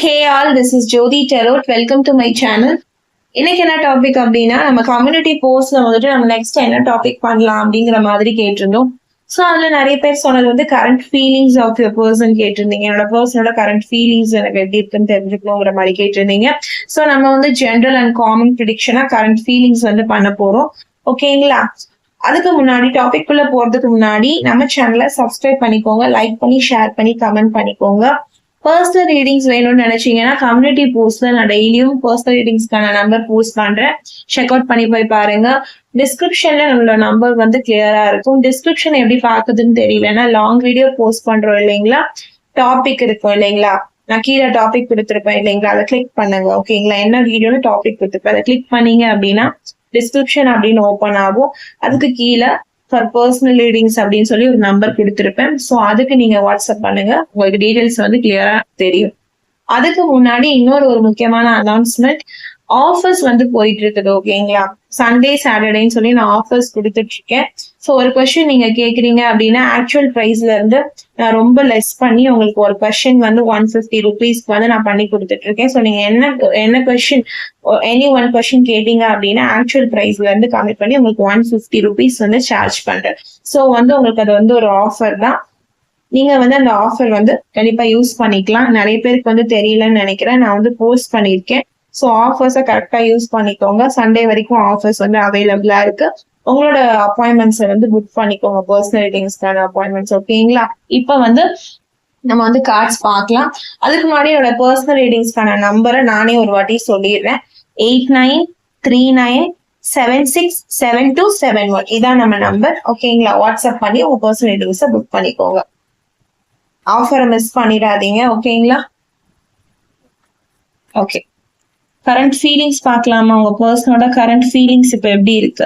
Hey all, this is Jyoti Tarot. Welcome to my channel. இன்னைக்கு என்ன topic அப்படின்னா நம்ம கம்யூனிட்டி போஸ்ட்ல வந்துட்டு நம்ம நெக்ஸ்ட் என்ன டாபிக் பண்ணலாம் அப்படிங்கிற மாதிரி கேட்டிருந்தோம். ஸோ அதுல நிறைய பேர் சொன்னது வந்து current feelings of your person கேட்டிருந்தீங்க. என்னோட பர்சனோட கரண்ட் ஃபீலிங்ஸ் எனக்கு எப்படி இருக்குன்னு தெரிஞ்சுக்கணுங்கிற மாதிரி கேட்டிருந்தீங்க. ஸோ நம்ம வந்து ஜென்ரல் அண்ட் காமன் ப்ரிடிக்ஷனா கரண்ட் ஃபீலிங்ஸ் வந்து பண்ண போறோம். ஓகேங்களா? அதுக்கு முன்னாடி டாபிக் குள்ள போறதுக்கு முன்னாடி நம்ம சேனலை சப்ஸ்கிரைப் பண்ணிக்கோங்க, லைக் பண்ணி ஷேர் பண்ணி கமெண்ட் பண்ணிக்கோங்க. பர்சனல் ரீடிங்ஸ் வேணும்னு நினைச்சீங்கன்னா கம்யூனிட்டி போஸ்ட்ல நான் டெய்லியும் பர்சனல் ரீடிங்ஸ்க்கான நம்பர் போஸ்ட் பண்றேன். செக் அவுட் பண்ணி போய் பாருங்க. டிஸ்கிரிப்ஷன்ல நம்மளோட நம்பர் வந்து கிளியரா இருக்கும். டிஸ்கிரிப்ஷன் எப்படி பாக்குதுன்னு தெரியலன்னா லாங் வீடியோ போஸ்ட் பண்றோம் இல்லைங்களா, டாபிக் இருக்கும் இல்லைங்களா, நான் கீழே டாபிக் கொடுத்துருப்பேன் இல்லைங்களா, அதை கிளிக் பண்ணுங்க. ஓகேங்களா? என்ன வீடியோன்னு டாபிக் கொடுத்துருப்பேன், அதை கிளிக் பண்ணீங்க அப்படின்னா டிஸ்கிரிப்ஷன் அப்படின்னு ஓப்பன் ஆகும். அதுக்கு கீழே ஃபார் பர்சனல் ரீடிங்ஸ் அப்படின்னு சொல்லி ஒரு நம்பர் கொடுத்துருப்பேன். ஸோ அதுக்கு நீங்க வாட்ஸ்அப் பண்ணுங்க, உங்களுக்கு டீடைல்ஸ் வந்து கிளியரா தெரியும். அதுக்கு முன்னாடி இன்னொரு ஒரு முக்கியமான அனௌன்ஸ்மெண்ட், ஆஃபர்ஸ் வந்து போயிட்டு இருக்குது. ஓகேங்களா? சண்டே சாட்டர்டேன்னு சொல்லி நான் ஆஃபர்ஸ் கொடுத்துட்டு இருக்கேன். ஸோ ஒரு கொஸ்டின் நீங்க கேக்குறீங்க அப்படின்னா ஆக்சுவல் ப்ரைஸ்ல இருந்து நான் ரொம்ப லெஸ் பண்ணி உங்களுக்கு ஒரு கொஸ்டின் வந்து 150 rupeesக்கு வந்து நான் பண்ணி கொடுத்துட்டு இருக்கேன். ஸோ நீங்க என்ன கொஸ்டின் எனி ஒன் கொஸ்டின் கேட்டீங்க அப்படின்னா ஆக்சுவல் ப்ரைஸ்ல இருந்து கம்மி பண்ணி உங்களுக்கு 150 rupees வந்து சார்ஜ் பண்றேன். ஸோ வந்து உங்களுக்கு அது வந்து ஒரு ஆஃபர் தான். நீங்க வந்து அந்த ஆஃபர் வந்து கண்டிப்பா யூஸ் பண்ணிக்கலாம். நிறைய பேருக்கு வந்து தெரியலன்னு நினைக்கிறேன், நான் வந்து போஸ்ட் பண்ணிருக்கேன். ஸோ ஆஃபர்ஸை கரெக்டா யூஸ் பண்ணிக்கோங்க. சண்டே வரைக்கும் ஆஃபர்ஸ் வந்து அவைலபிளா இருக்கு. உங்களோட அப்பாயின்மெண்ட்ஸை வந்து புக் பண்ணிக்கோங்க, பர்சனல் ரீடிங்ஸ்க்கான அப்பாயின்மெண்ட்ஸ். ஓகேங்களா? இப்ப வந்து நம்ம வந்து கார்ட்ஸ் பார்க்கலாம். அதுக்கு முன்னாடி என்னோட பர்சனல் ரீடிங்ஸ்க்கான நம்பரை நானே ஒரு வாட்டி சொல்லிடுறேன். 8939767271 இதான் நம்ம நம்பர். ஓகேங்களா? வாட்ஸ்அப் பண்ணி உங்க பர்சனல் ரீடிங்ஸை புக் பண்ணிக்கோங்க. ஆஃபரை மிஸ் பண்ணிடாதீங்க. ஓகேங்களா? ஓகே, கரண்ட் ஃபீலிங்ஸ் பார்க்கலாமா? உங்க பர்சனோட கரண்ட் ஃபீலிங்ஸ் இப்ப எப்படி இருக்கு?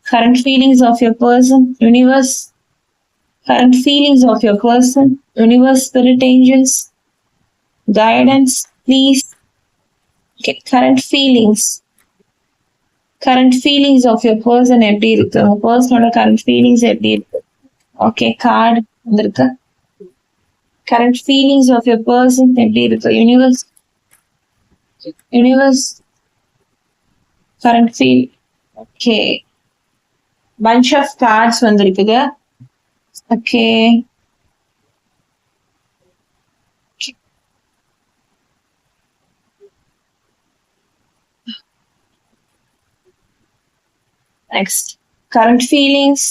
Current feelings of your person, universe. Current feelings of your person, universe, spirit, angels, guidance please. Okay, current feelings of your person எப்படி இருக்கு? உங்க பர்சனோட கரண்ட் ஃபீலிங்ஸ் எப்படி இருக்கு? ஓகே, கார்டு வந்திருக்கு. Current feelings of your person எப்படி இருக்கு? Universe, current feel. Okay, bunch of cards வந்திருக்குது. Okay, next, current feelings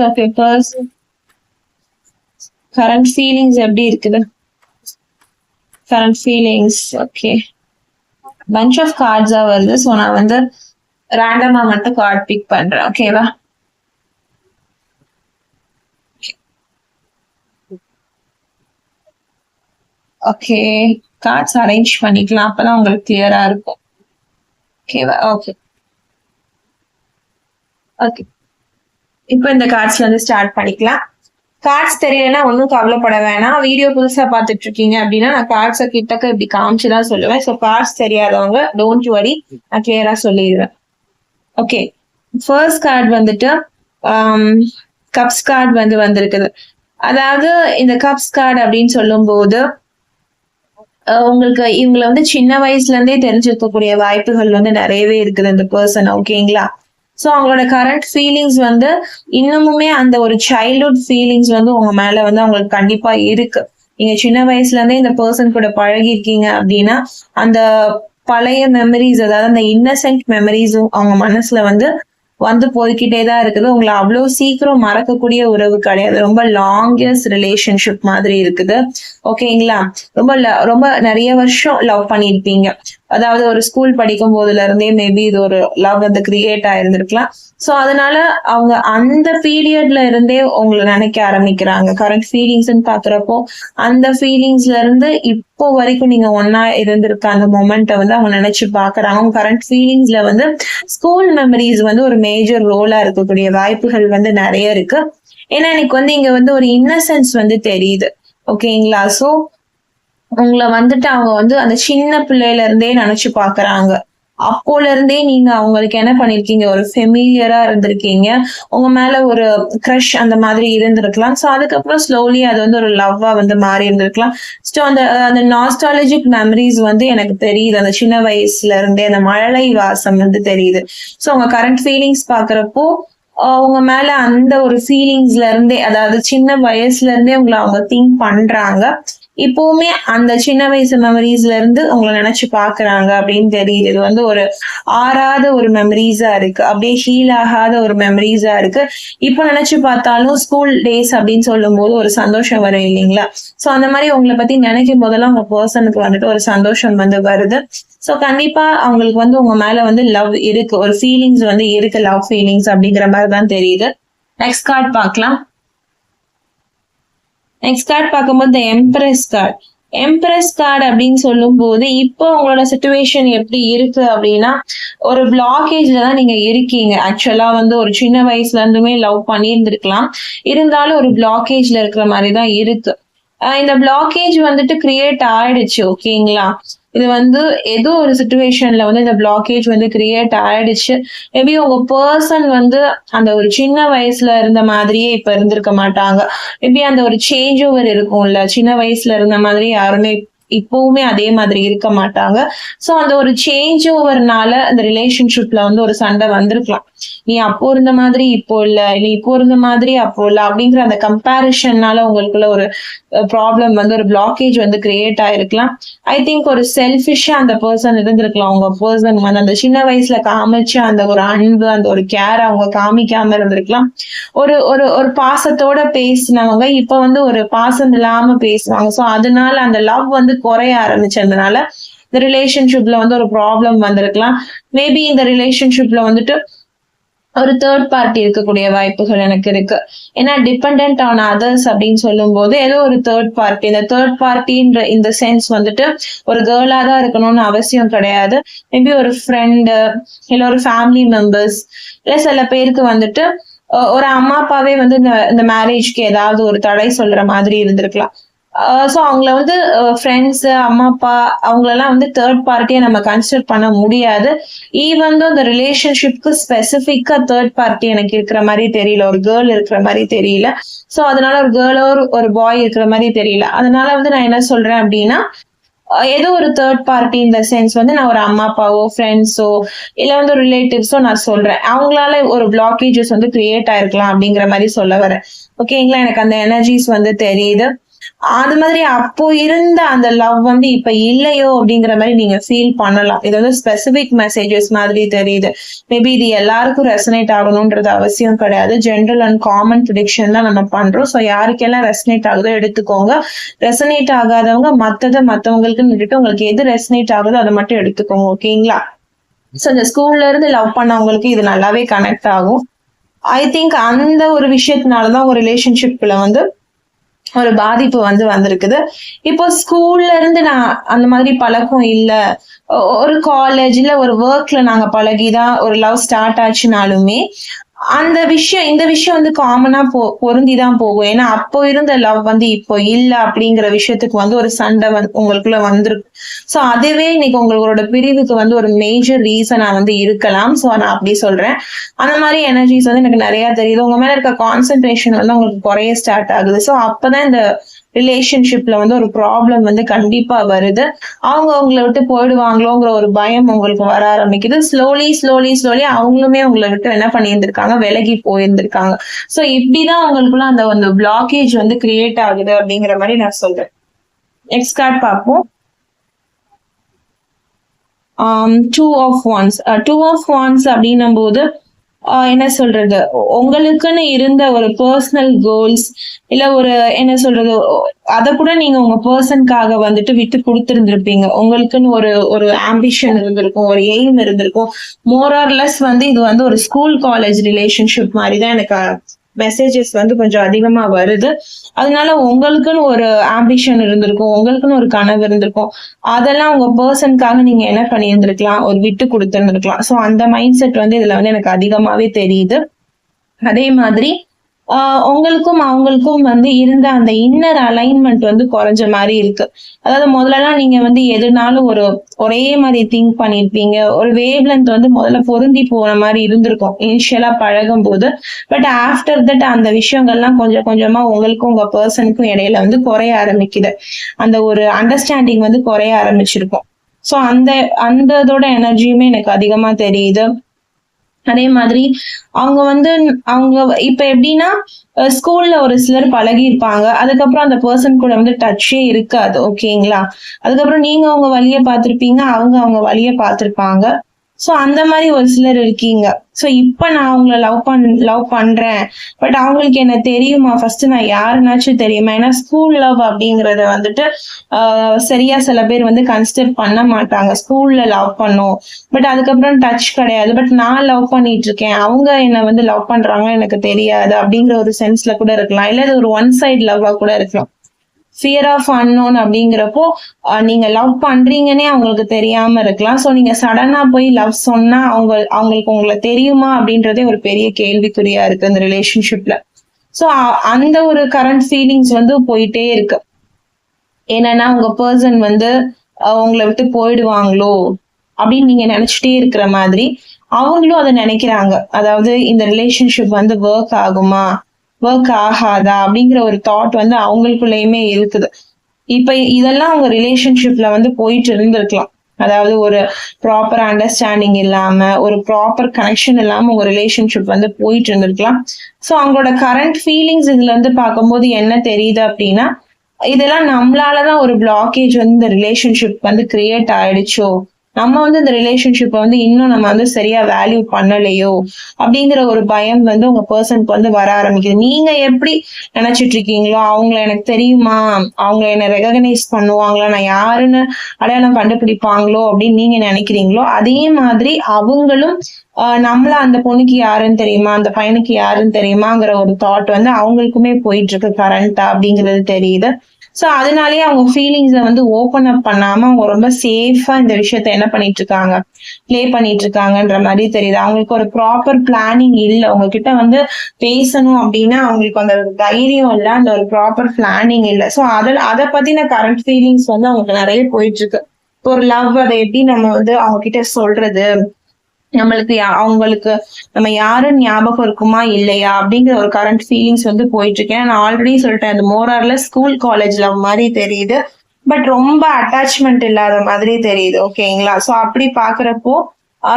of your person. current feelings எப்படி இருக்குது? current feelings. Okay, bunch of cards வருது. So நான் வந்து ரேண்டமா மட்டும் கார்ட் பிக் பண்றேன். ஓகேவா? ஓகே, கார்ட்ஸ் அரேஞ்ச் பண்ணிக்கலாம், அப்பதான் உங்களுக்கு கிளியரா இருக்கும். ஓகேவா? ஓகே ஓகே, இப்போ இந்த கார்ட்ஸ்ல வந்து ஸ்டார்ட் பண்ணிக்கலாம். கார்ட்ஸ் தெரியலன்னா ஒன்றும் கவலைப்பட வேணாம். வீடியோ புதுசா பார்த்துட்டு இருக்கீங்க அப்படின்னா நான் கார்ட்ஸை கிட்டக்க இப்படி காமிச்சுதான் சொல்லுவேன். ஸோ கார்ட்ஸ் தெரியாதவங்க டோன்ட் வரி, நான் கிளியரா சொல்லிடுவேன். ஓகே, ஃபர்ஸ்ட் கார்டு வந்துட்டு கப்ஸ் கார்டு வந்து வந்திருக்குது. அதாவது இந்த கப்ஸ் கார்டு அப்படின்னு சொல்லும் போது உங்களுக்கு இவங்களை வந்து சின்ன வயசுல இருந்தே தெரிஞ்சிருக்கக்கூடிய வாய்ப்புகள் வந்து நிறையவே இருக்குது இந்த பர்சன். ஓகேங்களா? ஸோ அவங்களோட கரண்ட் ஃபீலிங்ஸ் வந்து இன்னமுமே அந்த ஒரு சைல்ட்ஹுட் ஃபீலிங்ஸ் வந்து உங்க மேல வந்து அவங்களுக்கு கண்டிப்பா இருக்கு. நீங்க சின்ன வயசுல இருந்தே இந்த பர்சன் கூட பழகி இருக்கீங்க அப்படின்னா அந்த பழைய மெமரிஸ், அதாவது அந்த இன்னசென்ட் மெமரிஸும் அவங்க மனசுல வந்து போய்கிட்டே தான் இருக்குது. உங்களை அவ்வளவு சீக்கிரம் மறக்கக்கூடிய உறவு கிடையாது. ரொம்ப லாங்கஸ்ட் ரிலேஷன்ஷிப் மாதிரி இருக்குது. ஓகேங்களா? ரொம்ப நிறைய வருஷம் லவ் பண்ணிருப்பீங்க. அதாவது ஒரு ஸ்கூல் படிக்கும் போதுல இருந்தே மேபி இது ஒரு லவ் வந்து கிரியேட் ஆயிருந்திருக்கலாம். ஸோ அதனால அவங்க அந்த பீரியட்ல இருந்தே உங்களை நினைக்க ஆரம்பிக்கிறாங்க. கரண்ட் ஃபீலிங்ஸ் பாக்குறப்போ அந்த ஃபீலிங்ஸ்ல இருந்து இப்போ வரைக்கும் நீங்க ஒன்னா இருந்திருக்க அந்த மொமெண்ட்டை வந்து அவங்க நினைச்சு பாக்குறாங்க. அவங்க கரண்ட் ஃபீலிங்ஸ்ல வந்து ஸ்கூல் மெமரிஸ் வந்து ஒரு மேஜர் ரோலா இருக்கக்கூடிய வாய்ப்புகள் வந்து நிறைய இருக்கு. ஏன்னா எனக்கு வந்து இங்க வந்து ஒரு இன்னசென்ஸ் வந்து தெரியுது. ஓகேங்களா? ஸோ உங்களை வந்துட்டு அவங்க வந்து அந்த சின்ன பிள்ளையில இருந்தே நினைச்சு பாக்குறாங்க. அப்போல இருந்தே நீங்க அவங்களுக்கு என்ன பண்ணிருக்கீங்க, ஒரு ஃபெமிலியரா இருந்திருக்கீங்க. உங்க மேல ஒரு க்ரஷ் அந்த மாதிரி இருந்திருக்கலாம். ஸோ அதுக்கப்புறம் ஸ்லோலி அது வந்து ஒரு லவ்வா வந்து மாறி இருந்திருக்கலாம். ஸோ அந்த அந்த நாஸ்டாலஜிக் மெமரிஸ் வந்து எனக்கு தெரியுது. அந்த சின்ன வயசுல இருந்தே அந்த மழலை வாசம் வந்து தெரியுது. ஸோ உங்க கரண்ட் ஃபீலிங்ஸ் பாக்குறப்போ உங்க மேல அந்த ஒரு ஃபீலிங்ஸ்ல இருந்தே, அதாவது சின்ன வயசுல இருந்தே உங்களை அவங்க திங்க் பண்றாங்க. இப்பவுமே அந்த சின்ன வயசு மெமரிஸ்ல இருந்து உங்களை நினைச்சு பாக்குறாங்க அப்படின்னு தெரியுது. இது வந்து ஒரு ஆறாத ஒரு மெமரிஸா இருக்கு. அப்படியே ஹீல் ஆகாத ஒரு மெமரிஸா இருக்கு. இப்ப நினைச்சு பார்த்தாலும் ஸ்கூல் டேஸ் அப்படின்னு சொல்லும் போது ஒரு சந்தோஷம் வரும் இல்லைங்களா? சோ அந்த மாதிரி உங்களை பத்தி நினைக்கும் போதெல்லாம் உங்க பர்சனுக்கு வந்துட்டு ஒரு சந்தோஷம் வந்து வருது. சோ கண்டிப்பா அவங்களுக்கு வந்து உங்க மேல வந்து லவ் இருக்கு, ஒரு ஃபீலிங்ஸ் வந்து இருக்கு, லவ் ஃபீலிங்ஸ் அப்படிங்கிற மாதிரி தான் தெரியுது. நெக்ஸ்ட் கார்டு பார்க்கலாம். நெக்ஸ்ட் கார்டு பார்க்கும்போது எம்ப்ரஸ் கார்டு. எம்ப்ரஸ் கார்டு அப்படின்னு சொல்லும் போது இப்போ உங்களோட சிச்சுவேஷன் எப்படி இருக்கு அப்படின்னா, ஒரு பிளாக்கேஜ்ல தான் நீங்க இருக்கீங்க. ஆக்சுவலா வந்து ஒரு சின்ன வயசுல இருந்துமே லவ் பண்ணியிருந்திருக்கலாம். இருந்தாலும் ஒரு பிளாக்கேஜ்ல இருக்கிற மாதிரி தான் இருக்கு. இந்த பிளாக்கேஜ் வந்துட்டு கிரியேட் ஆயிடுச்சு. ஓகேங்களா? இது வந்து ஏதோ ஒரு சிச்சுவேஷன்ல வந்து இந்த பிளாக்கேஜ் வந்து கிரியேட் ஆயிடுச்சு. மேபி உங்க பர்சன் வந்து அந்த ஒரு சின்ன வயசுல இருந்த மாதிரியே இப்ப இருந்திருக்க மாட்டாங்க. மேபி அந்த ஒரு சேஞ்ச் ஓவர் இருக்கும்ல, சின்ன வயசுல இருந்த மாதிரி யாருமே இப்பவுமே அதே மாதிரி இருக்க மாட்டாங்க. சோ அந்த ஒரு சேஞ்ச் ஓவர்னால அந்த ரிலேஷன்ஷிப்ல வந்து ஒரு சண்டை வந்திருக்கலாம். நீ அப்போ இருந்த மாதிரி இப்போ இல்ல, நீ இப்போ இருந்த மாதிரி அப்போ இல்ல அப்படிங்கிற அந்த கம்பேரிஷன்னால உங்களுக்குள்ள ஒரு ப்ராப்ளம் வந்து ஒரு பிளாக்கேஜ் வந்து கிரியேட் ஆயிருக்கலாம். ஐ திங்க் ஒரு செல்ஃபிஷா அந்த பர்சன் இருந்திருக்கலாம். உங்க பர்சன் வந்து அந்த சின்ன வயசுல காமிச்ச அந்த ஒரு அன்பு, அந்த ஒரு கேர் அவங்க காமிக்காம இருந்திருக்கலாம். ஒரு ஒரு ஒரு பாசத்தோட பேசினவங்க இப்ப வந்து ஒரு பாசம் இல்லாம பேசுவாங்க. சோ அதனால அந்த லவ் வந்து குறைய ஆரம்பிச்சதுனால இந்த ரிலேஷன்ஷிப்ல வந்து ஒரு ப்ராப்ளம் வந்திருக்கலாம். மேபி இந்த ரிலேஷன்ஷிப்ல வந்துட்டு ஒரு தேர்ட் பார்ட்டி இருக்கக்கூடிய வாய்ப்புகள் எனக்கு இருக்கு. ஏன்னா டிபெண்ட் ஆன் அதர்ஸ் அப்படின்னு சொல்லும் போது ஏதோ ஒரு தேர்ட் பார்ட்டி, இந்த தேர்ட் பார்ட்டின்ற இந்த சென்ஸ் வந்துட்டு ஒரு கேர்ளா தான் இருக்கணும்னு அவசியம் கிடையாது. மேபி ஒரு ஃப்ரெண்டு, இல்ல ஒரு ஃபேமிலி மெம்பர்ஸ், இல்ல சில பேருக்கு வந்துட்டு ஒரு அம்மா அப்பாவே வந்து இந்த மேரேஜ்க்கு ஏதாவது ஒரு தடை சொல்ற மாதிரி இருந்திருக்கலாம். சோ அவங்கள வந்து ஃப்ரெண்ட்ஸ், அம்மா அப்பா அவங்களெல்லாம் வந்து தேர்ட் பார்ட்டியா நம்ம கன்சிடர் பண்ண முடியாது. ஈவன் தோ இந்த ரிலேஷன்ஷிப்க்கு ஸ்பெசிஃபிக்கா தேர்ட் பார்ட்டி எனக்கு இருக்கிற மாதிரி தெரியல, ஒரு கேர்ள் இருக்கிற மாதிரி தெரியல. சோ அதனால ஒரு கேர்ளோ ஒரு பாய் இருக்கிற மாதிரி தெரியல. அதனால வந்து நான் என்ன சொல்றேன் அப்படின்னா, ஏதோ ஒரு தேர்ட் பார்ட்டி இந்த சென்ஸ் வந்து நான் ஒரு அம்மா அப்பாவோ ஃப்ரெண்ட்ஸோ இல்ல வந்து ஒரு ரிலேட்டிவ்ஸோ நான் சொல்றேன், அவங்களால ஒரு பிளாக்கேஜஸ் வந்து கிரியேட் ஆயிருக்கலாம் அப்படிங்கிற மாதிரி சொல்ல வரேன். ஓகேங்களா? எனக்கு அந்த எனர்ஜிஸ் வந்து தெரியுது. அது மாதிரி அப்போ இருந்த அந்த லவ் வந்து இப்ப இல்லையோ அப்படிங்கிற மாதிரி நீங்க ஃபீல் பண்ணலாம். இது வந்து ஸ்பெசிபிக் மெசேஜஸ் மாதிரி தெரியுது. மேபி இது எல்லாருக்கும் ரெசனேட் ஆகணும்ன்றது அவசியம் கிடையாது. ஜென்ரல் அண்ட் காமன் ப்ரிடிக்ஷன் தான் நம்ம பண்றோம். ஸோ யாருக்கெல்லாம் ரெசனேட் ஆகுதோ எடுத்துக்கோங்க. ரெசனேட் ஆகாதவங்க மத்தவங்களுக்கு விட்டுட்டு உங்களுக்கு எது ரெசனேட் ஆகுதோ அதை மட்டும் எடுத்துக்கோங்க. ஓகேங்களா? ஸோ இந்த ஸ்கூல்ல இருந்து லவ் பண்ணவங்களுக்கு இது நல்லாவே கனெக்ட் ஆகும். ஐ திங்க் அந்த ஒரு விஷயத்தினாலதான் உங்க ரிலேஷன்ஷிப்ல வந்து ஒரு பாதிப்பு வந்து வந்திருக்குது. இப்போ ஸ்கூல்ல இருந்து நான் அந்த மாதிரி பழக்கம் இல்ல, ஒரு காலேஜ் இல்ல ஒரு ஒர்க்ல நாங்க பழகிதான் ஒரு லவ் ஸ்டார்ட் ஆச்சுனாலுமே இந்த விஷயம் வந்து காமனா பொருந்திதான் போகும். ஏன்னா அப்போ இருந்த லவ் வந்து இப்போ இல்ல அப்படிங்கிற விஷயத்துக்கு வந்து ஒரு சண்டை உங்களுக்குள்ள வந்திருக்கும். சோ அதுவே இன்னைக்கு உங்களோட பிரிவுக்கு வந்து ஒரு மேஜர் ரீசனா வந்து இருக்கலாம். சோ நான் அப்படி சொல்றேன். அந்த மாதிரி எனர்ஜிஸ் வந்து எனக்கு நிறைய தெரியுது. உங்க மேல இருக்க கான்சென்ட்ரேஷன் வந்து உங்களுக்கு குறைய ஸ்டார்ட் ஆகுது. சோ அப்பதான் இந்த ரிலேஷன்ஷிப்ல வந்து ஒரு ப்ராப்ளம் வந்து கண்டிப்பா வருது. அவங்க உங்களை விட்டு போயிடுவாங்களோங்கிற ஒரு பயம் உங்களுக்கு வர ஆரம்பிக்குது. ஸ்லோலி அவங்களுமே உங்களை விட்டு என்ன பண்ணியிருந்திருக்காங்க, விலகி போயிருந்திருக்காங்க. சோ இப்படிதான் உங்களுக்குள்ள அந்த பிளாக்கேஜ் வந்து கிரியேட் ஆகுது அப்படிங்கிற மாதிரி நான் சொல்றேன். நெக்ஸ்ட் கார்டு பார்ப்போம். டூ ஆஃப் வான்ஸ் அப்படின்னும் போது என்ன சொல்றது, உங்களுக்குன்னு இருந்த ஒரு பர்சனல் கோல்ஸ் இல்ல ஒரு என்ன சொல்றது, அத கூட நீங்க உங்க பர்சனுக்காக வந்துட்டு விட்டு கொடுத்திருந்திருப்பீங்க. உங்களுக்குன்னு ஒரு ஆம்பிஷன் இருந்திருக்கும், ஒரு எய்ம் இருந்திருக்கும். மோர் ஆர் லெஸ் வந்து இது வந்து ஒரு ஸ்கூல் காலேஜ் ரிலேஷன்ஷிப் மாதிரிதான் எனக்கு மெசேஜஸ் வந்து கொஞ்சம் அதிகமா வருது. அதனால உங்களுக்குன்னு ஒரு ஆம்பிஷன் இருந்திருக்கும், உங்களுக்குன்னு ஒரு கனவு இருந்திருக்கும். அதெல்லாம் உங்க பர்சனுக்காக நீங்க என்ன பண்ணியிருந்திருக்கலாம், ஒரு விட்டு கொடுத்திருந்திருக்கலாம். சோ அந்த மைண்ட் செட் வந்து இதுல வந்து எனக்கு அதிகமாவே தெரியுது. அதே மாதிரி உங்களுக்கும் அவங்களுக்கும் வந்து இருந்த அந்த இன்னர் அலைன்மெண்ட் வந்து குறைஞ்ச மாதிரி இருக்கு. அதாவது முதல்லலாம் நீங்க வந்து எதுனாலும் ஒரே மாதிரி திங்க் பண்ணிருப்பீங்க. ஒரு வேவ் லென்த் வந்து முதல்ல பொருந்தி போன மாதிரி இருந்திருக்கும் இனிஷியலா பழகும் போது. பட் ஆஃப்டர் தட் அந்த விஷயங்கள்லாம் கொஞ்சம் கொஞ்சமா உங்களுக்கும் உங்க பர்சனுக்கும் இடையில வந்து குறைய ஆரம்பிக்குது. அந்த ஒரு அண்டர்ஸ்டாண்டிங் வந்து குறைய ஆரம்பிச்சிருக்கும். ஸோ அந்த இதோட எனர்ஜியுமே எனக்கு அதிகமா தெரியுது. அதே மாதிரி அவங்க இப்ப எப்படின்னா ஸ்கூல்ல ஒரு சிலர் பழகி இருப்பாங்க. அதுக்கப்புறம் அந்த பர்சன் கூட வந்து டச்சே இருக்காது. ஓகேங்களா? அதுக்கப்புறம் நீங்க உங்க வழிய பார்த்திருப்பீங்க. அவங்க வழிய பார்த்திருப்பாங்க. சோ அந்த மாதிரி ஒரு சிலர் இருக்கீங்க. சோ இப்ப நான் அவங்கள லவ் பண்றேன். பட் அவங்களுக்கு என்ன தெரியுமா? ஃபர்ஸ்ட் நான் யாருன்னாச்சும் தெரியுமா? ஏன்னா ஸ்கூல் லவ் அப்படிங்கறத வந்துட்டு சரியா சில பேர் வந்து கன்சிடர் பண்ண மாட்டாங்க. ஸ்கூல்ல லவ் பண்ணும். பட் அதுக்கப்புறம் டச் கிடையாது. பட் நான் லவ் பண்ணிட்டு இருக்கேன். அவங்க என்ன வந்து லவ் பண்றாங்க எனக்கு தெரியாது அப்படிங்கிற ஒரு சென்ஸ்ல கூட இருக்கலாம். இல்ல இது ஒரு ஒன் சைடு லவ்வா கூட இருக்கலாம். ஃபியர் ஆஃப் அன்னோன் அப்படிங்கிறப்போ நீங்க லவ் பண்றீங்கன்னே அவங்களுக்கு தெரியாம இருக்கலாம். சோ நீங்க சடனா போய் லவ் சொன்னா அவங்களுக்கு உங்களை தெரியுமா அப்படின்றதே ஒரு பெரிய கேள்விக்குறியா இருக்கு அந்த ரிலேஷன்ஷிப்ல. சோ அந்த ஒரு கரண்ட் ஃபீலிங்ஸ் வந்து போயிட்டே இருக்கு. என்னன்னா உங்க பர்சன் வந்து உங்களை விட்டு போயிடுவாங்களோ அப்படின்னு நீங்க நினைச்சிட்டே இருக்கிற மாதிரி அவங்களும் அதை நினைக்கிறாங்க. அதாவது இந்த ரிலேஷன்ஷிப் வந்து ஒர்க் ஆகாதா அப்படிங்கிற ஒரு தாட் வந்து அவங்களுக்குள்ளயுமே இருக்குது. இப்ப இதெல்லாம் அவங்க ரிலேஷன்ஷிப்ல வந்து போயிட்டு இருந்திருக்கலாம். அதாவது ஒரு ப்ராப்பர் அண்டர்ஸ்டாண்டிங் இல்லாம ஒரு ப்ராப்பர் கனெக்ஷன் இல்லாம உங்க ரிலேஷன்ஷிப் வந்து போயிட்டு இருந்திருக்கலாம். சோ அவங்களோட கரண்ட் ஃபீலிங்ஸ் இதுல வந்து பார்க்கும்போது என்ன தெரியுது அப்படின்னா இதெல்லாம் நம்மளாலதான் ஒரு பிளாக்கேஜ் வந்து இந்த ரிலேஷன்ஷிப் வந்து கிரியேட் ஆயிடுச்சோ, நம்ம வந்து இந்த ரிலேஷன்ஷிப்பை வந்து இன்னும் நம்ம வந்து சரியா வேல்யூ பண்ணலையோ அப்படிங்கிற ஒரு பயம் வந்து உங்க பர்சனுக்கு வந்து வர ஆரம்பிக்குது. நீங்க எப்படி நினைச்சிட்டு இருக்கீங்களோ அவங்கள எனக்கு தெரியுமா, அவங்க என்ன ரெகக்னைஸ் பண்ணுவாங்களா, நான் யாருன்னு அடையாளம் கண்டுபிடிப்பாங்களோ அப்படின்னு நீங்க நினைக்கிறீங்களோ அதே மாதிரி அவங்களும் நம்மள அந்த பொண்ணுக்கு யாருன்னு தெரியுமா, அந்த பையனுக்கு யாருன்னு தெரியுமாங்கிற ஒரு தாட் வந்து அவங்களுக்குமே போயிட்டு இருக்கு கரண்டா அப்படிங்கிறது தெரியுது. சோ அதனாலயே அவங்க ஃபீலிங்ஸ வந்து ஓபன் அப் பண்ணாம அவங்க ரொம்ப சேஃபா இந்த விஷயத்த என்ன பண்ணிட்டு இருக்காங்க, பிளே பண்ணிட்டு இருக்காங்கன்ற மாதிரி தெரியுது. அவங்களுக்கு ஒரு ப்ராப்பர் பிளானிங் இல்ல. உங்ககிட்ட வந்து பேசணும் அப்படின்னா அவங்களுக்கு அந்த தைரியம் இல்ல, அந்த ஒரு ப்ராப்பர் பிளானிங் இல்ல. சோ அதை பத்தின கரண்ட் ஃபீலிங்ஸ் வந்து அவங்களுக்கு நிறைய போயிட்டு இருக்கு. ஒரு லவ் அதை எப்படி நம்ம வந்து அவங்க கிட்ட சொல்றது, அவங்களுக்கு நம்ம யாருன்னு ஞாபகம் இருக்குமா இல்லையா அப்படிங்கிற ஒரு கரண்ட் ஃபீலிங்ஸ் வந்து போயிட்டு இருக்கேன். நான் ஆல்ரெடி சொல்லிட்டேன், அந்த மோரார்ல ஸ்கூல் காலேஜ் லவ் மாதிரி தெரியுது. பட் ரொம்ப அட்டாச்மெண்ட் இல்லாத மாதிரி தெரியுது. ஓகேங்களா? சோ அப்படி பாக்குறப்போ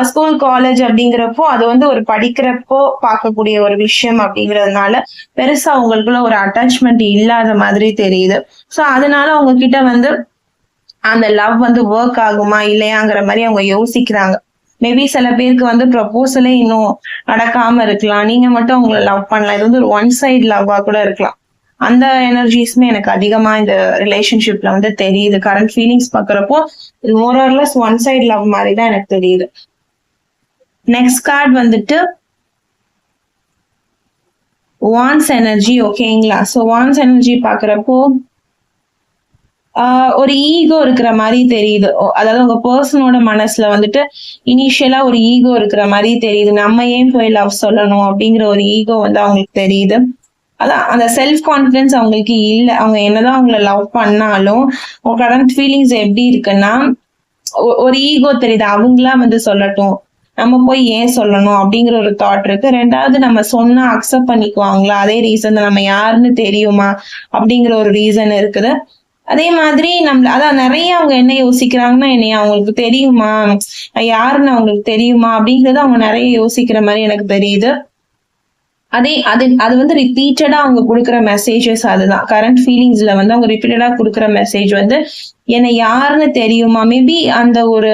ஸ்கூல் காலேஜ் அப்படிங்கிறப்போ அது வந்து ஒரு படிக்கிறப்போ பார்க்கக்கூடிய ஒரு விஷயம் அப்படிங்கறதுனால பெருசா அவங்களுக்குள்ள ஒரு அட்டாச்மெண்ட் இல்லாத மாதிரி தெரியுது. சோ அதனால அவங்க கிட்ட வந்து அந்த லவ் வந்து ஒர்க் ஆகுமா இல்லையாங்கிற மாதிரி அவங்க யோசிக்கிறாங்க. மேபி சில பேருக்கு வந்து ப்ரப்போசலே இன்னும் நடக்காம இருக்கலாம். நீங்க மட்டும் அவங்கள லவ் பண்ணலாம். இது வந்து ஒரு ஒன் சைடு லவ்வா கூட இருக்கலாம். அந்த எனர்ஜிஸ்மே எனக்கு அதிகமா இந்த ரிலேஷன்ஷிப்ல வந்து தெரியுது. கரண்ட் ஃபீலிங்ஸ் பாக்குறப்போ இது மோரர்லெஸ் ஒன் சைடு லவ் மாதிரி தான் எனக்கு தெரியுது. நெக்ஸ்ட் கார்டு வந்துட்டு வான்ஸ் எனர்ஜி. ஓகேங்களா? சோ வான்ஸ் எனர்ஜி பாக்குறப்போ ஒரு ஈகோ இருக்கிற மாதிரி தெரியுது. அதாவது உங்க பர்சனோட மனசுல வந்துட்டு இனிஷியலா ஒரு ஈகோ இருக்கிற மாதிரி தெரியுது. நம்ம ஏன் போய் லவ் சொல்லணும் அப்படிங்கிற ஒரு ஈகோ வந்து அவங்களுக்கு தெரியுது. அதான் அந்த செல்ஃப் கான்பிடன்ஸ் அவங்களுக்கு இல்ல. அவங்க என்னதான் அவங்கள லவ் பண்ணாலும் கரண்ட் ஃபீலிங்ஸ் எப்படி இருக்குன்னா ஒரு ஈகோ தெரியுது. அவங்களா வந்து சொல்லட்டும், நம்ம போய் ஏன் சொல்லணும் அப்படிங்கிற ஒரு தாட் இருக்கு. ரெண்டாவது நம்ம சொன்னா அக்செப்ட் பண்ணிக்குவாங்களா, அதே ரீசன் நம்ம யாருன்னு தெரியுமா அப்படிங்கிற ஒரு ரீசன் இருக்குது. அதே மாதிரி அதான் நிறைய அவங்க என்ன யோசிக்கிறாங்கன்னா, என்னைய அவங்களுக்கு தெரியுமா, யாருன்னு அவங்களுக்கு தெரியுமா அப்படிங்கறது அவங்க நிறைய யோசிக்கிற மாதிரி எனக்கு தெரியுது. அது வந்து ரிப்பீட்டடா அவங்க கொடுக்குற மெசேஜஸ் அதுதான். கரண்ட் ஃபீலிங்ஸ்ல வந்து அவங்க ரிப்பீட்டடா கொடுக்குற மெசேஜ் வந்து என்ன யாருன்னு தெரியுமா. மேபி அந்த ஒரு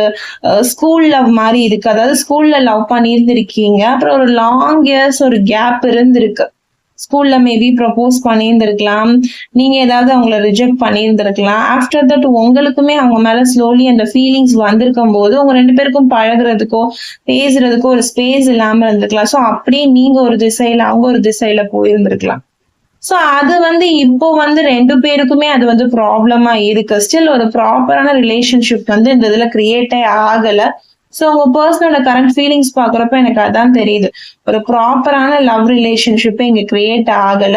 ஸ்கூல் லவ் மாதிரி இருக்கு. அதாவது ஸ்கூல்ல லவ் பண்ணியிருந்திருக்கீங்க, அப்புறம் ஒரு லாங் இயர்ஸ் ஒரு கேப் இருந்திருக்கு. ஸ்கூல்ல மேபி ப்ரப்போஸ் பண்ணியிருந்திருக்கலாம், நீங்க ஏதாவது அவங்கள ரிஜெக்ட் பண்ணியிருந்திருக்கலாம். ஆஃப்டர் தட் உங்களுக்குமே அவங்க மேல ஸ்லோலி அந்த ஃபீலிங்ஸ் வந்திருக்கும் போது உங்க ரெண்டு பேருக்கும் பழகுறதுக்கோ பேசுறதுக்கோ ஒரு ஸ்பேஸ் இல்லாம இருந்திருக்கலாம். ஸோ அப்படியே நீங்க ஒரு திசையில அவங்க ஒரு திசையில போயிருந்திருக்கலாம். சோ அது வந்து இப்போ வந்து ரெண்டு பேருக்குமே அது வந்து ப்ராப்ளமா இருக்கு. ஸ்டில் ஒரு ப்ராப்பரான ரிலேஷன்ஷிப் வந்து இந்த இதுல கிரியேட்டே ஆகல. ஸோ உங்க பர்சனோட கரண்ட் ஃபீலிங்ஸ் பாக்குறப்ப எனக்கு அதான் தெரியுது. ஒரு ப்ராப்பரான லவ் ரிலேஷன்ஷிப் இங்க கிரியேட் ஆகல.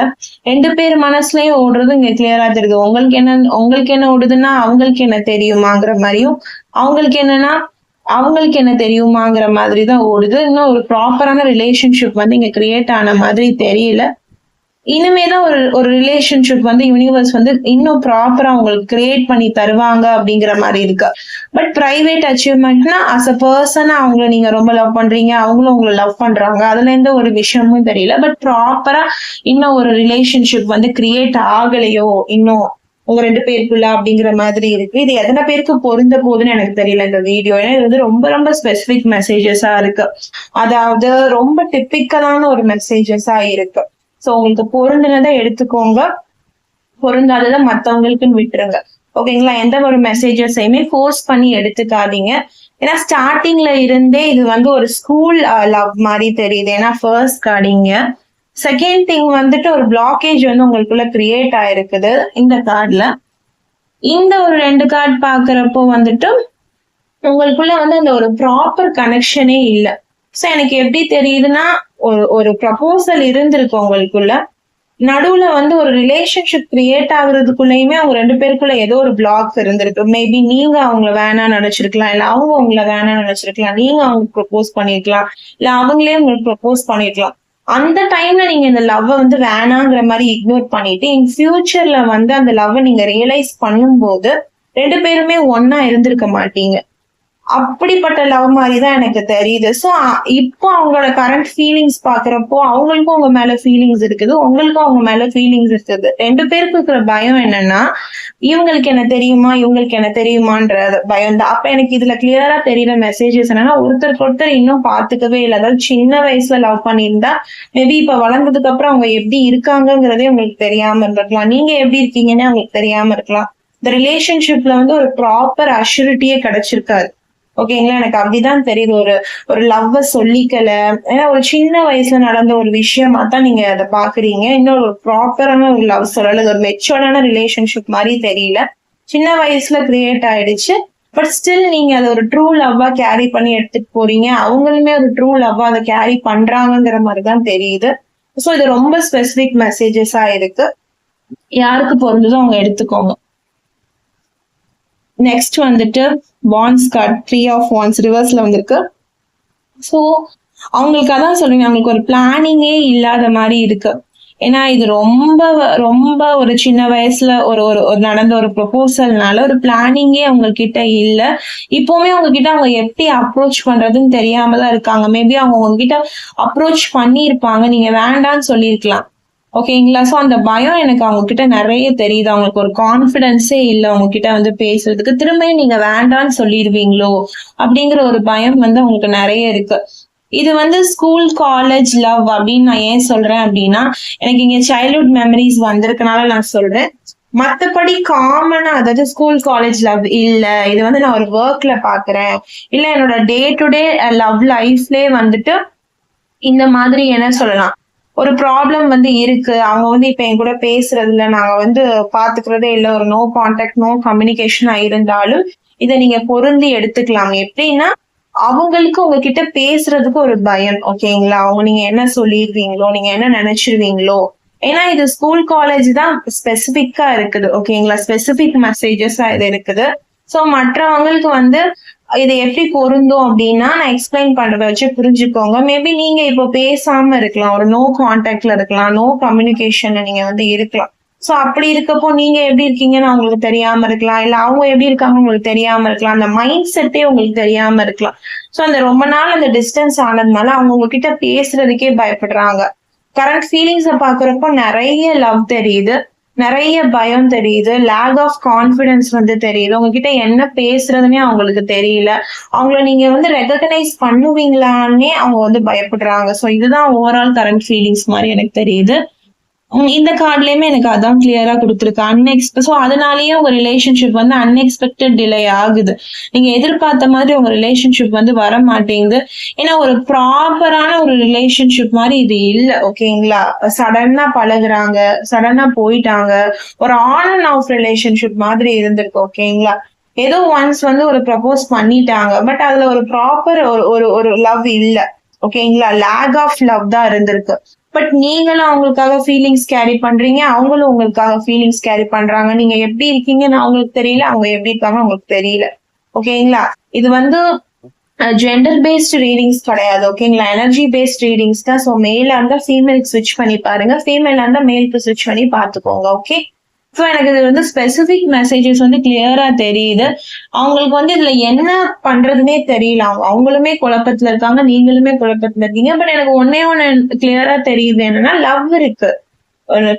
2 பேர் மனசுலயும் ஓடுறது இங்க கிளியரா தெரியுது. உங்களுக்கு என்ன ஓடுதுன்னா அவங்களுக்கு என்ன தெரியுமாங்கிற மாதிரியும், அவங்களுக்கு என்னன்னா அவங்களுக்கு என்ன தெரியுமாங்கிற மாதிரி தான் ஓடுது. இன்னும் ஒரு ப்ராப்பரான ரிலேஷன்ஷிப் வந்து இங்க கிரியேட் ஆன மாதிரி தெரியல. இனிமேதான் ஒரு ரிலேஷன்ஷிப் வந்து யூனிவர்ஸ் வந்து இன்னும் ப்ராப்பரா உங்களுக்கு கிரியேட் பண்ணி தருவாங்க அப்படிங்கிற மாதிரி இருக்கு. பட் பிரைவேட் அச்சீவ்மெண்ட்னா அஸ் அ பர்சனா அவங்கள நீங்க ரொம்ப லவ் பண்றீங்க, அவங்களும் உங்களை லவ் பண்றாங்க, அதுல எந்த ஒரு விஷயமும் தெரியல. பட் ப்ராப்பரா இன்னும் ஒரு ரிலேஷன்ஷிப் வந்து கிரியேட் ஆகலையோ இன்னும் உங்க 2 பேருக்குள்ள அப்படிங்கிற மாதிரி இருக்கு. இது எத்தனை பேருக்கு பொருந்த போகுதுன்னு எனக்கு தெரியல இந்த வீடியோ. ஏன்னா இது வந்து ரொம்ப ரொம்ப ஸ்பெசிபிக் மெசேஜஸா இருக்கு. அதாவது ரொம்ப டிப்பிக்கலான ஒரு மெசேஜஸா இருக்கு. சோ உங்களுக்கு பொருந்தினதை எடுத்துக்கோங்க, பொருந்தாததை மத்தவங்களுக்குன்னு விட்டுருங்க. ஓகேங்களா? எந்த ஒரு மெசேஜஸையுமே ஃபோர்ஸ் பண்ணி எடுத்துக்காதீங்க. ஏன்னா ஸ்டார்டிங்ல இருந்தே இது வந்து ஒரு ஸ்கூல் லவ் மாதிரி தெரியுது. ஏன்னா ஃபர்ஸ்ட் கார்டிங்க. செகண்ட் திங் வந்துட்டு ஒரு பிளாக்கேஜ் வந்து உங்களுக்குள்ள கிரியேட் ஆயிருக்குது இந்த கார்ட்ல. இந்த ஒரு 2 கார்டு பாக்குறப்போ வந்துட்டு உங்களுக்குள்ள வந்து அந்த ஒரு ப்ராப்பர் கனெக்ஷனே இல்ல. சோ எனக்கு எப்படி தெரியுதுன்னா ஒரு ப்ரப்போசல் இருந்திருக்கு உங்களுக்குள்ள. நடுவுல வந்து ஒரு ரிலேஷன்ஷிப் கிரியேட் ஆகுறதுக்குள்ளயுமே அவங்க 2 பேருக்குள்ள ஏதோ ஒரு பிளாக்ஸ் இருந்திருக்கு. மேபி நீங்க அவங்கள வேணாம்னு நினைச்சிருக்கலாம், இல்ல அவங்க உங்களை வேணாம்னு நினைச்சிருக்கலாம், நீங்க அவங்களுக்கு ப்ரொபோஸ் பண்ணிருக்கலாம், இல்ல அவங்களே உங்களுக்கு ப்ரொபோஸ் பண்ணிருக்கலாம். அந்த டைம்ல நீங்க இந்த லவ் வந்து வேணாங்கிற மாதிரி இக்னோர் பண்ணிட்டு இன் ஃபியூச்சர்ல வந்து அந்த லவ் நீங்க ரியலைஸ் பண்ணும்போது 2 பேருமே ஒன்னா இருந்திருக்க மாட்டீங்க. அப்படிப்பட்ட லவ் மாதிரிதான் எனக்கு தெரியுது. சோ இப்போ அவங்களோட கரண்ட் ஃபீலிங்ஸ் பாக்குறப்போ அவங்களுக்கும் உங்க மேல ஃபீலிங்ஸ் இருக்குது, உங்களுக்கும் அவங்க மேல ஃபீலிங்ஸ் இருக்குது. 2 பேருக்கு இருக்கிற பயம் என்னன்னா இவங்களுக்கு என்ன தெரியுமா, இவங்களுக்கு என்ன தெரியுமான்ற பயம் தான். அப்ப எனக்கு இதுல கிளியரா தெரியுற மெசேஜஸ் என்னன்னா ஒருத்தருக்கு ஒருத்தர் இன்னும் பாத்துக்கவே இல்லை. அதாவது சின்ன வயசுல லவ் பண்ணியிருந்தா மேபி இப்ப வளர்ந்ததுக்கு அப்புறம் அவங்க எப்படி இருக்காங்கிறதே உங்களுக்கு தெரியாம இருந்திருக்கலாம், நீங்க எப்படி இருக்கீங்கன்னு அவங்களுக்கு தெரியாம இருக்கலாம். இந்த ரிலேஷன்ஷிப்ல வந்து ஒரு ப்ராப்பர் அஷ்யூரிட்டியே கிடைச்சிருக்காது. ஓகேங்களா? எனக்கு அப்படிதான் தெரியுது. ஒரு லவ்வ சொல்லிக்கல. ஏன்னா ஒரு சின்ன வயசுல நடந்த ஒரு விஷயமா தான் நீங்க அதை பாக்குறீங்க. இன்னும் ஒரு ப்ராப்பரான ஒரு லவ் சொல்லல, ஒரு மெச்சூர்டான ரிலேஷன்ஷிப் மாதிரி தெரியல. சின்ன வயசுல கிரியேட் ஆயிடுச்சு. பட் ஸ்டில் நீங்க அதை ஒரு ட்ரூ லவ்வா கேரி பண்ணி எடுத்துட்டு போறீங்க. அவங்களுமே ஒரு ட்ரூ லவ்வா அதை கேரி பண்றாங்கிற மாதிரிதான் தெரியுது. சோ இது ரொம்ப ஸ்பெசிபிக் மெசேஜஸா இருக்கு. யாருக்கு பொருந்ததோ அவங்க எடுத்துக்கோங்க. நெக்ஸ்ட் வந்துட்டு வான்ஸ் கார்ட், 3 ஆஃப் வான்ஸ் ரிவர்ஸ்ல வந்திருக்கு. சோ அவங்களுக்கு அதான் சொல்றீங்க, அவங்களுக்கு ஒரு பிளானிங்கே இல்லாத மாதிரி இருக்கு. ஏன்னா இது ரொம்ப ரொம்ப ஒரு சின்ன வயசுல ஒரு நடந்த ஒரு ப்ரொபோசல்னால ஒரு பிளானிங்கே அவங்க கிட்ட இல்ல. இப்பவுமே அவங்க கிட்ட அவங்க எப்படி அப்ரோச் பண்றதுன்னு தெரியாம தான் இருக்காங்க. மேபி அவங்க உங்ககிட்ட அப்ரோச் பண்ணியிருப்பாங்க, நீங்க வேண்டான்னு சொல்லியிருக்கலாம். ஓகேங்களா? சோ அந்த பயம் எனக்கு அவங்க கிட்ட நிறைய தெரியுது. அவங்களுக்கு ஒரு கான்பிடன்ஸே இல்ல அவங்க கிட்ட வந்து பேசுறதுக்கு. திரும்பியும் நீங்க வேண்டான்னு சொல்லிடுவீங்களோ அப்படிங்கிற ஒரு பயம் வந்து அவங்களுக்கு நிறைய இருக்கு. இது வந்து ஸ்கூல் காலேஜ் லவ் அப்படின்னு நான் ஏன் சொல்றேன் அப்படின்னா எனக்கு இங்க சைல்ட்ஹுட் மெமரிஸ் வந்திருக்கனால நான் சொல்றேன். மத்தபடி காமனா அதாவது ஸ்கூல் காலேஜ் லவ் இல்ல, இது வந்து நான் ஒரு ஒர்க்ல பாக்குறேன், இல்ல என்னோட டே டு டே லவ் லைஃப்லயே வந்துட்டு இந்த மாதிரி என்ன சொல்லலாம், ஒரு ப்ராப்ளம் வந்து இருக்கு, அவங்க வந்து இப்ப என் கூட பேசுறது இல்ல, நாங்க வந்து பாத்துக்கிறதே இல்ல, ஒரு நோ கான்டாக்ட் நோ கம்யூனிகேஷனா இருந்தாலும் இதை நீங்க பொருந்தி எடுத்துக்கலாம். எப்படின்னா அவங்களுக்கு உங்ககிட்ட பேசுறதுக்கு ஒரு பயம். ஓகேங்களா? அவங்க நீங்க என்ன சொல்லிடுவீங்களோ, நீங்க என்ன நினைச்சிருவீங்களோ. ஏன்னா இது ஸ்கூல் காலேஜ் தான் ஸ்பெசிபிக்கா இருக்குது. ஓகேங்களா? ஸ்பெசிபிக் மெசேஜஸா இது இருக்குது. சோ மற்றவங்களுக்கு வந்து இது எப்படி பொருந்தும் அப்படின்னா நான் எக்ஸ்பிளைன் பண்றதை வச்சு புரிஞ்சுக்கோங்க. மேபி நீங்க இப்போ பேசாம இருக்கலாம், ஒரு நோ கான்டாக்ட்ல இருக்கலாம், நோ கம்யூனிகேஷன்ல நீங்க வந்து இருக்கலாம். சோ அப்படி இருக்கப்போ நீங்க எப்படி இருக்கீங்கன்னு அவங்களுக்கு தெரியாம இருக்கலாம், இல்ல அவங்க எப்படி இருக்காங்க உங்களுக்கு தெரியாம இருக்கலாம், அந்த மைண்ட் செட்டே உங்களுக்கு தெரியாம இருக்கலாம். சோ அந்த ரொம்ப நாள் அந்த டிஸ்டன்ஸ் ஆனதுனால அவங்க உங்ககிட்ட பேசுறதுக்கே பயப்படுறாங்க. கரண்ட் ஃபீலிங்ஸை பாக்குறப்போ நிறைய லவ் தெரியுது, நிறைய பயம் தெரியுது, லேக் ஆஃப் கான்பிடன்ஸ் வந்து தெரியுது. உங்ககிட்ட என்ன பேசுறதுன்னே அவங்களுக்கு தெரியல. அவங்கள நீங்க வந்து ரெகக்னைஸ் பண்ணுவீங்களான்னே அவங்க வந்து பயப்படுறாங்க. சோ இதுதான் ஓவரால் கரண்ட் ஃபீலிங்ஸ் மாதிரி எனக்கு தெரியுது. இந்த கார்ட்லயுமே எனக்கு அதான் கிளியரா கொடுத்துருக்கு. சோ அதனாலயே உங்க ரிலேஷன்ஷிப் வந்து அன்எக்ஸ்பெக்டட் டிலே ஆகுது. நீங்க எதிர்பார்த்த மாதிரி உங்க ரிலேஷன்ஷிப் வந்து வர மாட்டேங்குது. ஏன்னா ஒரு ப்ராப்பரான ஒரு ரிலேஷன்ஷிப் மாதிரி இது இல்ல. ஓகேங்களா? சடனா பழகுறாங்க, சடனா போயிட்டாங்க, ஒரு ஆன் அண்ட் ஆஃப் ரிலேஷன்ஷிப் மாதிரி இருந்திருக்கு. ஓகேங்களா? ஏதோ ஒன்ஸ் வந்து ஒரு ப்ரப்போஸ் பண்ணிட்டாங்க, பட் அதுல ஒரு ப்ராப்பர் ஒரு ஒரு லவ் இல்ல. ஓகேங்களா? லேக் ஆஃப் லவ் தான் இருந்திருக்கு. பட் நீங்களும் அவங்களுக்காக ஃபீலிங்ஸ் கேரி பண்றீங்க, அவங்களும் உங்களுக்காக ஃபீலிங்ஸ் கேரி பண்றாங்க. நீங்க எப்படி இருக்கீங்கன்னு அவங்களுக்கு தெரியல, அவங்க எப்படி இருக்காங்க அவங்களுக்கு தெரியல. ஓகேங்களா? இது வந்து ஜெண்டர் பேஸ்ட் ரீடிங்ஸ் கிடையாது. ஓகேங்களா? எனர்ஜி பேஸ்ட் ரீடிங்ஸ் தான். ஸோ மேலா இருந்தா ஃபீமேலுக்கு ஸ்விட்ச் பண்ணி பாருங்க, ஃபீமேலா இருந்தா மேலுக்கு ஸ்விட்ச் பண்ணி பார்த்துக்கோங்க. ஓகே. ஸோ எனக்கு இது வந்து ஸ்பெசிபிக் மெசேஜஸ் வந்து கிளியரா தெரியுது. அவங்களுக்கு வந்து இதுல என்ன பண்றதுன்னே தெரியல. அவங்களுமே குழப்பத்துல இருக்காங்க, நீங்களுமே குழப்பத்துல இருக்கீங்க. பட் எனக்கு ஒன்னே ஒண்ணு கிளியரா தெரியுது, என்னன்னா லவ் இருக்கு.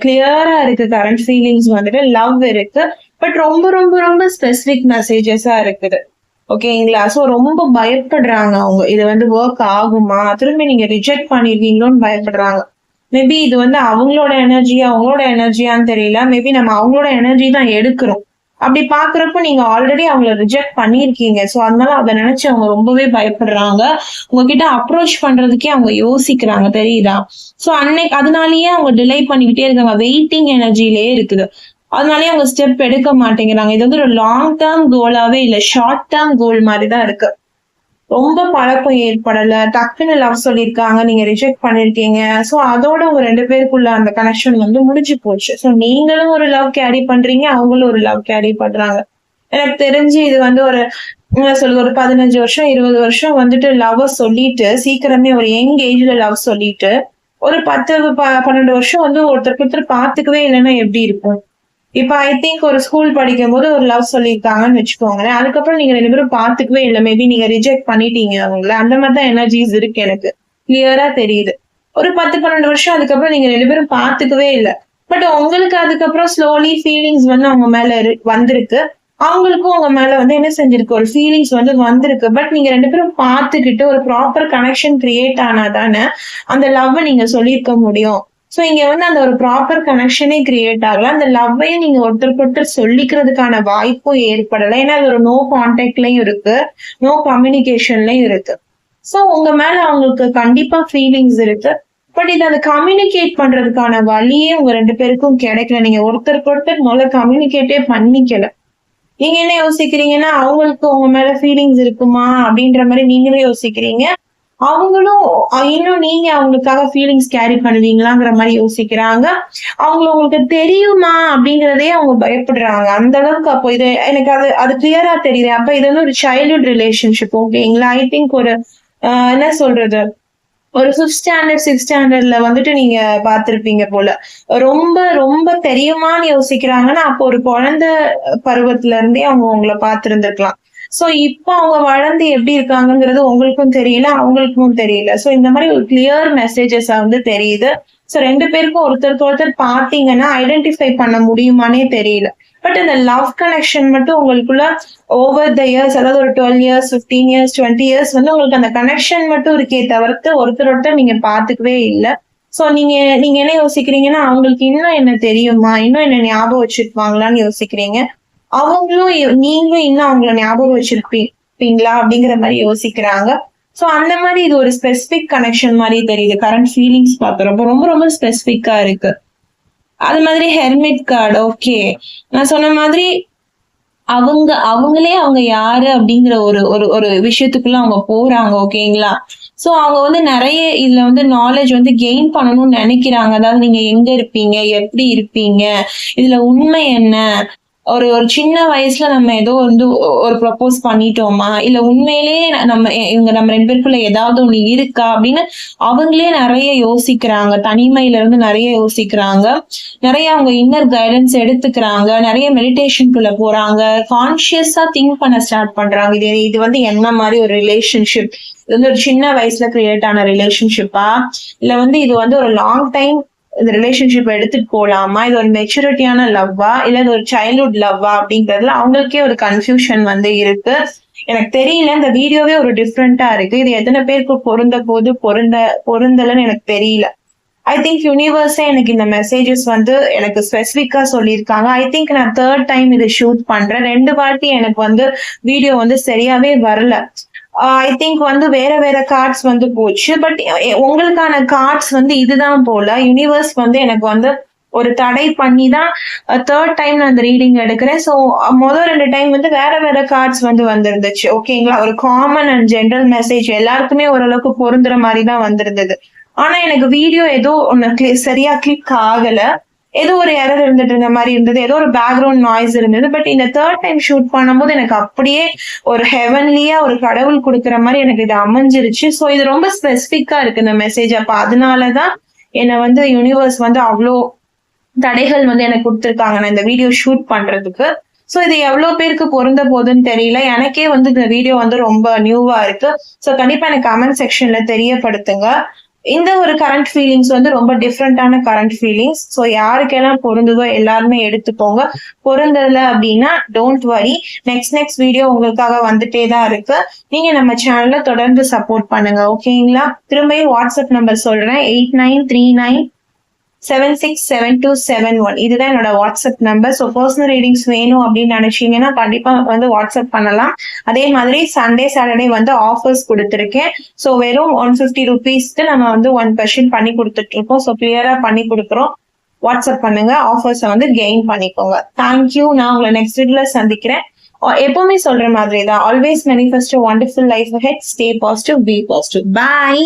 கிளியரா இருக்கு. கரண்ட் ஃபீலிங்ஸ் வந்துட்டு லவ் இருக்கு. பட் ரொம்ப ரொம்ப ரொம்ப ஸ்பெசிபிக் மெசேஜஸா இருக்குது. ஓகேங்களா? சோ ரொம்ப பயப்படுறாங்க அவங்க. இது வந்து ஒர்க் ஆகுமா? திரும்பி நீங்க ரிஜெக்ட் பண்ணிருவீங்களோன்னு பயப்படுறாங்க. மேபி இது வந்து அவங்களோட எனர்ஜியான்னு தெரியல. மேபி நம்ம அவங்களோட எனர்ஜி தான் எடுக்கிறோம். அப்படி பாக்குறப்ப நீங்க ஆல்ரெடி அவங்கள ரிஜெக்ட் பண்ணிருக்கீங்க. சோ அதனால அதை நினைச்சு அவங்க ரொம்பவே பயப்படுறாங்க. உங்ககிட்ட அப்ரோச் பண்றதுக்கே அவங்க யோசிக்கிறாங்க, தெரியுதா? சோ அதனாலயே அவங்க டிலே பண்ணிக்கிட்டே இருக்காங்க. வெயிட்டிங் எனர்ஜிலேயே இருக்குது. அதனாலயே அவங்க ஸ்டெப் எடுக்க மாட்டேங்கிறாங்க. இது வந்து ஒரு லாங் டேர்ம் கோலாவே இல்ல, ஷார்ட் டேர்ம் கோல் மாதிரி தான் இருக்கு. ரொம்ப பழக்கம் ஏற்படல, டக்குன்னு லவ் சொல்லியிருக்காங்க, நீங்க ரிஜெக்ட் பண்ணிருக்கீங்க. சோ அதோட உங்க 2 பேருக்குள்ள அந்த கனெக்ஷன் வந்து முடிஞ்சு போச்சு. சோ நீங்களும் ஒரு லவ் கேரி பண்றீங்க, அவங்களும் ஒரு லவ் கேரி பண்றாங்க. எனக்கு தெரிஞ்சு இது வந்து ஒரு என்ன சொல்லுது, ஒரு 15 வருஷம் 20 வருஷம் வந்துட்டு லவ் சொல்லிட்டு, சீக்கிரமே ஒரு யங் ஏஜ்ல லவ் சொல்லிட்டு, ஒரு 12 வருஷம் வந்து ஒருத்தருக்கு ஒருத்தர் பாத்துக்கவே இல்லைன்னா எப்படி இருக்கும்? இப்ப ஐ திங்க் ஒரு ஸ்கூல் படிக்கும்போது ஒரு லவ் சொல்லியிருக்காங்கன்னு வச்சுக்கோங்களேன். அதுக்கப்புறம் நீங்க 2 பேரும் பாத்துக்கவே இல்ல. மேபி நீங்க ரிஜெக்ட் பண்ணிட்டீங்க அவங்கள. அந்த மாதிரி தான் எனர்ஜிஸ் இருக்கு எனக்கு. கிளியரா தெரியுது. ஒரு 10, 12 வருஷம் அதுக்கப்புறம் நீங்க 2 பேரும் பாத்துக்கவே இல்ல. பட் உங்களுக்கு அதுக்கப்புறம் ஸ்லோலி ஃபீலிங்ஸ் வந்து அவங்க மேல வந்திருக்கு. அவங்களுக்கும் உங்க மேல வந்து என்ன செஞ்சிருக்கு, ஒரு ஃபீலிங்ஸ் வந்து வந்திருக்கு. பட் நீங்க 2 பேரும் பாத்துக்கிட்டு ஒரு ப்ராப்பர் கனெக்ஷன் கிரியேட் ஆனாதானே அந்த லவ் நீங்க சொல்லியிருக்க முடியும். சோ இங்க வந்து அந்த ஒரு ப்ராப்பர் கனெக்ஷனே கிரியேட் ஆகல. அந்த லவ்வையும் நீங்க ஒருத்தருக்கு ஒருத்தர் சொல்லிக்கிறதுக்கான வாய்ப்பும் ஏற்படல. ஏன்னா அது ஒரு நோ கான்டாக்ட்லயும் இருக்கு, நோ கம்யூனிகேஷன்லயும் இருக்கு. சோ உங்க மேல அவங்களுக்கு கண்டிப்பா ஃபீலிங்ஸ் இருக்கு. பட் இதை அதை கம்யூனிகேட் பண்றதுக்கான வழியே உங்க 2 பேருக்கும் கிடைக்கல. நீங்க ஒருத்தருக்கு ஒருத்தர் முதல்ல கம்யூனிகேட்டே பண்ணிக்கல. நீங்க என்ன யோசிக்கிறீங்கன்னா, அவங்களுக்கு உங்க மேல ஃபீலிங்ஸ் இருக்குமா அப்படின்ற மாதிரி நீங்களே யோசிக்கிறீங்க. அவங்களும் இன்னும் நீங்க அவங்களுக்காக ஃபீலிங்ஸ் கேரி பண்ணுவீங்களாங்கிற மாதிரி யோசிக்கிறாங்க. உங்களுக்கு தெரியுமா அப்படிங்கிறதே அவங்க பயப்படுறாங்க. அந்த அளவுக்கு அப்போ இது எனக்கு அது அது கிளியரா தெரியுது. அப்ப இது வந்து ஒரு சைல்ட்ஹுட் ரிலேஷன்ஷிப். ஓகேங்களா? ஐ திங்க் ஒரு என்ன சொல்றது, ஒரு 5th ஸ்டாண்டர்ட் 6th ஸ்டாண்டர்ட்ல வந்துட்டு நீங்க பார்த்திருப்பீங்க போல. ரொம்ப ரொம்ப தெரியுமான்னு யோசிக்கிறாங்கன்னா, அப்போ ஒரு குழந்தை பருவத்துல இருந்தே அவங்க உங்களை பார்த்திருந்திருக்கலாம். சோ இப்போ அவங்க வளர்ந்து எப்படி இருக்காங்கங்கிறது உங்களுக்கும் தெரியல, அவங்களுக்கும் தெரியல. சோ இந்த மாதிரி ஒரு கிளியர் மெசேஜஸ் வந்து தெரியுது. சோ 2 பேருக்கும் ஒருத்தருக்கு ஒருத்தர் பார்த்தீங்கன்னா ஐடென்டிஃபை பண்ண முடியுமானே தெரியல. பட் அந்த லவ் கனெக்ஷன் மட்டும் உங்களுக்குள்ள ஓவர் த இயர்ஸ், அதாவது ஒரு 12 இயர்ஸ் 15 இயர்ஸ் 20 இயர்ஸ் வந்து உங்களுக்கு அந்த கனெக்ஷன் மட்டும் இருக்கே தவிர்த்து ஒருத்தர் ஒருத்தர் நீங்க பாத்துக்கவே இல்லை. சோ நீங்க நீங்க என்ன யோசிக்கிறீங்கன்னா, அவங்களுக்கு இன்னும் என்ன தெரியுமா, இன்னும் என்ன ஞாபகம் வச்சிருப்பாங்களான்னு யோசிக்கிறீங்க. அவங்களும் நீங்களும் இன்னும் அவங்கள ஞாபகம் வச்சிருப்பீங்களா அப்படிங்கிற மாதிரி யோசிக்கிறாங்க. சோ அந்த மாதிரி இது ஒரு ஸ்பெசிபிக் கனெக்ஷன் மாதிரி தெரியுது. கரண்ட் ஃபீலிங்ஸ் பாக்குறப்ப ரொம்ப ரொம்ப ஸ்பெசிபிக்கா இருக்கு. அது மாதிரி ஹெர்மிட் கார்டு. ஓகே, நான் சொன்ன மாதிரி அவங்களே அவங்க யாரு அப்படிங்கிற ஒரு ஒரு ஒரு விஷயத்துக்குள்ள அவங்க போறாங்க. ஓகேங்களா? சோ அவங்க வந்து நிறைய இதுல வந்து நாலேஜ் வந்து கெயின் பண்ணணும்னு நினைக்கிறாங்க. அதாவது நீங்க எங்க இருப்பீங்க, எப்படி இருப்பீங்க, இதுல உண்மை என்ன, ஒரு ஒரு சின்ன வயசுல நம்ம ஏதோ வந்து ஒரு ப்ரப்போஸ் பண்ணிட்டோமா, இல்ல உண்மையிலேயே நம்ம இவங்க நம்ம 2 பேருக்குள்ள ஏதாவது ஒண்ணு இருக்கா அப்படின்னு அவங்களே நிறைய யோசிக்கிறாங்க. தனிமையில இருந்து நிறைய யோசிக்கிறாங்க. நிறைய அவங்க இன்னர் கைடன்ஸ் எடுத்துக்கிறாங்க. நிறைய மெடிடேஷனுக்குள்ள போறாங்க. கான்சியஸா திங்க் பண்ண ஸ்டார்ட் பண்றாங்க. இது வந்து என்ன மாதிரி ஒரு ரிலேஷன்ஷிப், இது வந்து ஒரு சின்ன வயசுல கிரியேட் ஆன ரிலேஷன்ஷிப்பா, இல்ல வந்து இது வந்து ஒரு லாங் டைம் இந்த ரிலேஷன்ஷிப் எடுத்துட்டு போலாமா, இது ஒரு மெச்சூரிட்டியான லவ்வா, இல்ல இது ஒரு சைல்ட்ஹுட் லவ்வா அப்படிங்கறதுல அவங்களுக்கே ஒரு கன்ஃபியூஷன் வந்து இருக்கு. எனக்கு தெரியல, இந்த வீடியோவே ஒரு டிஃப்ரெண்டா இருக்கு. இது எத்தனை பேருக்கு பொருந்தலன்னு எனக்கு தெரியல. ஐ திங்க் யூனிவர்ஸே எனக்கு இந்த மெசேஜஸ் வந்து எனக்கு ஸ்பெசிபிக்கா சொல்லியிருக்காங்க. ஐ திங்க் நான் 3rd டைம் இதை ஷூட் பண்றேன். 2 வாட்டி எனக்கு வந்து வீடியோ வந்து சரியாவே வரல. ஐ திங்க் வந்து வேற வேற கார்ட்ஸ் வந்து போச்சு. பட் உங்களுக்கான கார்ட்ஸ் வந்து இதுதான் போல. யூனிவர்ஸ் வந்து எனக்கு வந்து ஒரு தடை பண்ணி தான் தேர்ட் டைம் நான் அந்த ரீடிங் எடுக்கிறேன். ஸோ முதல் 2 டைம் வந்து வேற வேற கார்ட்ஸ் வந்து வந்திருந்துச்சு. ஓகேங்களா, ஒரு காமன் அண்ட் ஜென்ரல் மெசேஜ் எல்லாருக்குமே ஓரளவுக்கு பொருந்துற மாதிரி தான் வந்திருந்தது. ஆனா எனக்கு வீடியோ ஏதோ ஒன்னு சரியா கிளிக் ஆகல, ஏதோ ஒரு எரர் இருந்துட்டு இருந்த மாதிரி இருந்தது, ஏதோ ஒரு பேக்ரவுண்ட் நாய்ஸ் இருந்தது. பட் இந்த தேர்ட் டைம் ஷூட் பண்ணும்போது எனக்கு அப்படியே ஒரு ஹெவன்லியா ஒரு கடவுள் கொடுக்குற மாதிரி எனக்கு இது அமைஞ்சிருச்சு. ஸோ இது ரொம்ப ஸ்பெசிஃபிக்கா இருக்கு இந்த மெசேஜ். அப்ப அதனாலதான் என்னை வந்து யூனிவர்ஸ் வந்து அவ்வளோ தடைகள் வந்து எனக்கு கொடுத்துருக்காங்க நான் இந்த வீடியோ ஷூட் பண்றதுக்கு. ஸோ இது எவ்வளவு பேருக்கு பொருந்த போகுதுன்னு தெரியல. எனக்கே வந்து இந்த வீடியோ வந்து ரொம்ப நியூவா இருக்கு. ஸோ கண்டிப்பா எனக்கு கமெண்ட் செக்ஷன்ல தெரியப்படுத்துங்க. இந்த ஒரு கரண்ட் ஃபீலிங்ஸ் வந்து ரொம்ப டிஃப்ரெண்டான கரண்ட் ஃபீலிங்ஸ். ஸோ யாருக்கெல்லாம் பொருந்துதோ எல்லாருமே எடுத்துக்கோங்க. பொருந்தல அப்படின்னா டோன்ட் வரி, நெக்ஸ்ட் வீடியோ உங்களுக்காக வந்துட்டே தான் இருக்கு. நீங்க நம்ம சேனல்ல தொடர்ந்து சப்போர்ட் பண்ணுங்க. ஓகேங்களா, திரும்பியும் வாட்ஸ்அப் நம்பர் சொல்றேன், 8939767271. இதுதான் என்னோட WhatsApp number. So personal readings வேணும் அப்படின்னு நினைச்சீங்கன்னா கண்டிப்பா வந்து வாட்ஸ்அப் பண்ணலாம். அதே மாதிரி சண்டே சாட்டர்டே வந்து ஆஃபர்ஸ் கொடுத்துருக்கேன். ஸோ வெறும் 150 ருபீஸ்க்கு நம்ம வந்து 1% பண்ணி கொடுத்துட்டு இருக்கோம். ஸோ கிளியரா பண்ணி கொடுக்குறோம். வாட்ஸ்அப் பண்ணுங்க, ஆஃபர்ஸை வந்து கெயின் பண்ணிக்கோங்க. தேங்க்யூ. நான் உங்களை நெக்ஸ்ட் வீடியோல சந்திக்கிறேன். எப்பவுமே சொல்ற மாதிரி தான், always manifest a wonderful life ahead. Stay positive, be positive. Bye.